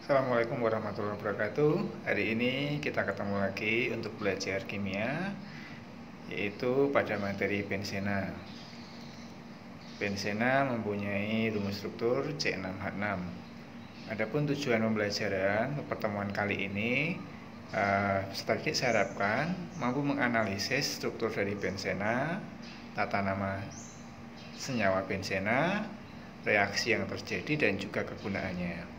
Assalamualaikum warahmatullahi wabarakatuh. Hari ini kita ketemu lagi untuk belajar kimia, yaitu pada materi benzena. Benzena mempunyai rumus struktur C6H6. Adapun tujuan pembelajaran pertemuan kali ini, peserta didik saya harapkan mampu menganalisis struktur dari benzena, tata nama senyawa benzena, reaksi yang terjadi, dan juga kegunaannya.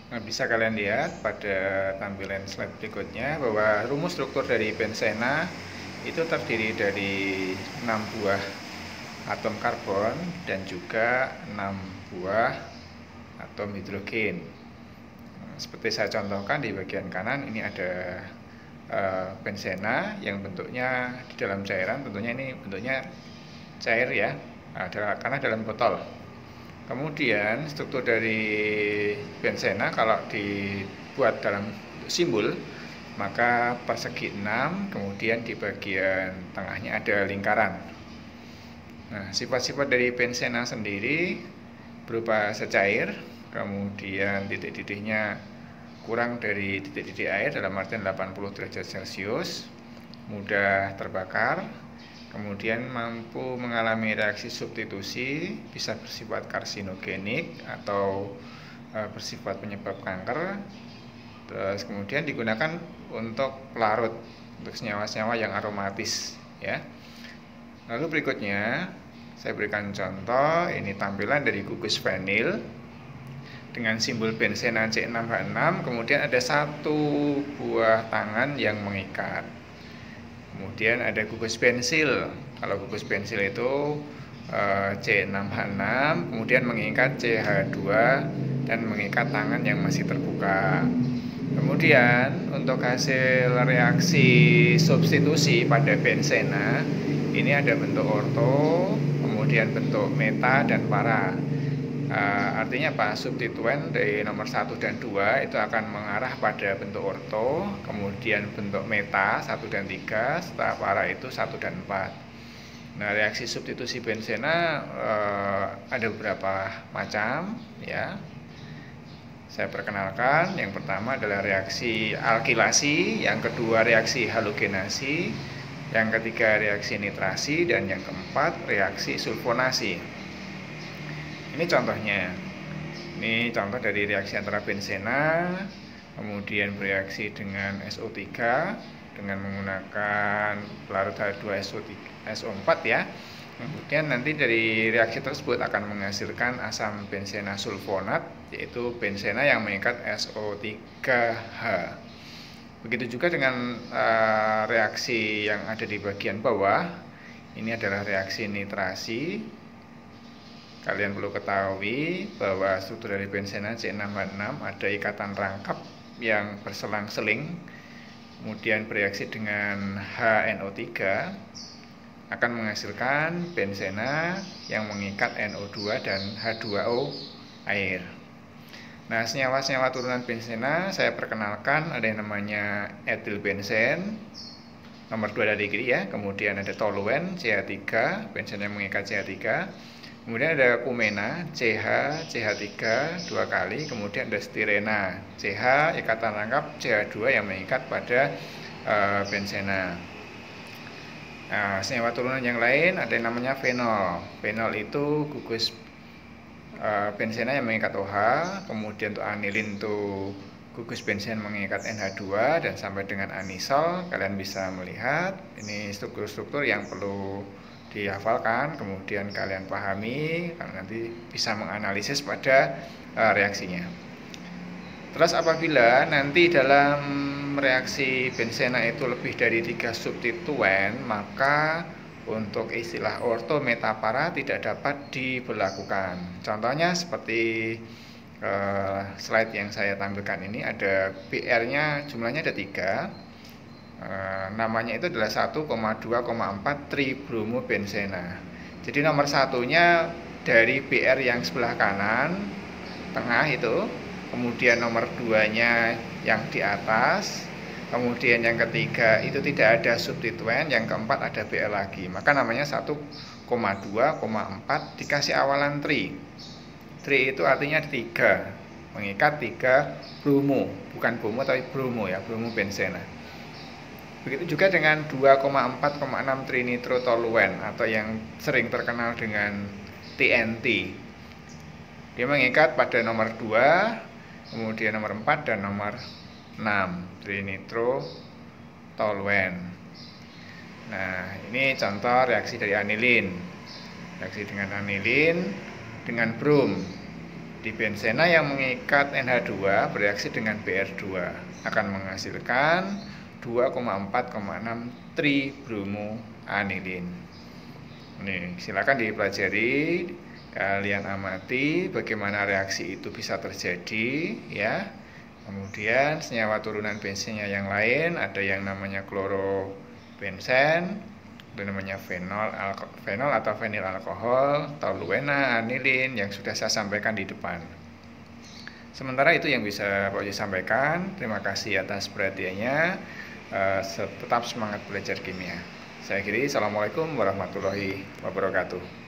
Nah, bisa kalian lihat pada tampilan slide berikutnya bahwa rumus struktur dari benzena itu terdiri dari 6 buah atom karbon dan juga 6 buah atom hidrogen. Seperti saya contohkan di bagian kanan, ini ada benzena yang bentuknya di dalam cairan, tentunya ini bentuknya cair ya, karena dalam botol. Kemudian struktur dari benzena kalau dibuat dalam simbol, maka persegi 6, kemudian di bagian tengahnya ada lingkaran. Nah, sifat-sifat dari benzena sendiri berupa secair, kemudian titik-titiknya kurang dari titik-titik air dalam artian 80 derajat Celcius, mudah terbakar, kemudian mampu mengalami reaksi substitusi, bisa bersifat karsinogenik atau bersifat penyebab kanker. Terus kemudian digunakan untuk pelarut, untuk senyawa-senyawa yang aromatis ya. Lalu berikutnya saya berikan contoh, ini tampilan dari gugus vinil dengan simbol benzena C6H6, kemudian ada satu buah tangan yang mengikat. Kemudian ada gugus pensil. Kalau gugus pensil itu C6H6, kemudian mengikat CH2 dan mengikat tangan yang masih terbuka. Kemudian untuk hasil reaksi substitusi pada benzena, ini ada bentuk orto, kemudian bentuk meta dan para. Artinya apa? Substituen dari nomor 1 dan 2 itu akan mengarah pada bentuk orto, kemudian bentuk meta 1 dan 3, setelah para itu 1 dan 4. Nah, reaksi substitusi benzena ada beberapa macam ya. Saya perkenalkan, yang pertama adalah reaksi alkilasi, yang kedua reaksi halogenasi, yang ketiga reaksi nitrasi, dan yang keempat reaksi sulfonasi. Ini contohnya. Ini contoh dari reaksi antara benzena, kemudian bereaksi dengan SO3 dengan menggunakan pelarut H2SO4 ya. Kemudian nanti dari reaksi tersebut akan menghasilkan asam benzena sulfonat, yaitu benzena yang mengikat SO3H. Begitu juga dengan reaksi yang ada di bagian bawah. Ini adalah reaksi nitrasi. Kalian perlu ketahui bahwa struktur dari benzena C6H6 ada ikatan rangkap yang berselang-seling, kemudian bereaksi dengan HNO3 akan menghasilkan benzena yang mengikat NO2 dan H2O air. Nah, senyawa-senyawa turunan benzena saya perkenalkan, ada yang namanya etilbenzen, nomor 2 dari kiri ya, kemudian ada toluen CH3, benzena yang mengikat CH3. Kemudian ada kumena, CH3 2 kali, kemudian ada stirena, CH ikatan rangkap CH2 yang mengikat pada benzena. Nah, senyawa turunan yang lain ada yang namanya fenol. Fenol itu gugus benzena yang mengikat OH, kemudian untuk anilin itu gugus benzena mengikat NH2, dan sampai dengan anisol. Kalian bisa melihat ini struktur-struktur yang perlu dihafalkan, kemudian kalian pahami, karena nanti bisa menganalisis pada reaksinya. Terus apabila nanti dalam reaksi benzena itu lebih dari 3 substituen, maka untuk istilah orto meta para tidak dapat diberlakukan. Contohnya seperti slide yang saya tampilkan ini, ada PR-nya jumlahnya ada 3. Namanya itu adalah 1,2,4 tribromobenzena. Jadi nomor satunya dari BR yang sebelah kanan tengah itu, kemudian nomor 2-nya yang di atas, kemudian yang ketiga itu tidak ada substituen, yang keempat ada BR lagi, maka namanya 1,2,4 2,4 dikasih awalan tri. Tri itu artinya 3, mengikat 3 bromo, bukan bromo tapi bromo ya, bromo benzena. Begitu juga dengan 2,4,6 trinitrotoluen atau yang sering terkenal dengan TNT. Dia mengikat pada nomor 2, kemudian nomor 4 dan nomor 6 trinitrotoluen. Nah, ini contoh reaksi dari anilin. Reaksi dengan anilin dengan brom. Di benzena yang mengikat NH2 bereaksi dengan Br2 akan menghasilkan 2,4,6 tribromoanilin. Nih, silakan dipelajari, kalian amati bagaimana reaksi itu bisa terjadi ya. Kemudian senyawa turunan bensennya yang lain ada yang namanya klorobenzen, ada namanya fenol atau fenil alkohol, toluena, anilin yang sudah saya sampaikan di depan. Sementara itu yang bisa Pak Uji sampaikan. Terima kasih atas perhatiannya. Tetap semangat belajar kimia. Saya akhiri. Assalamualaikum warahmatullahi wabarakatuh.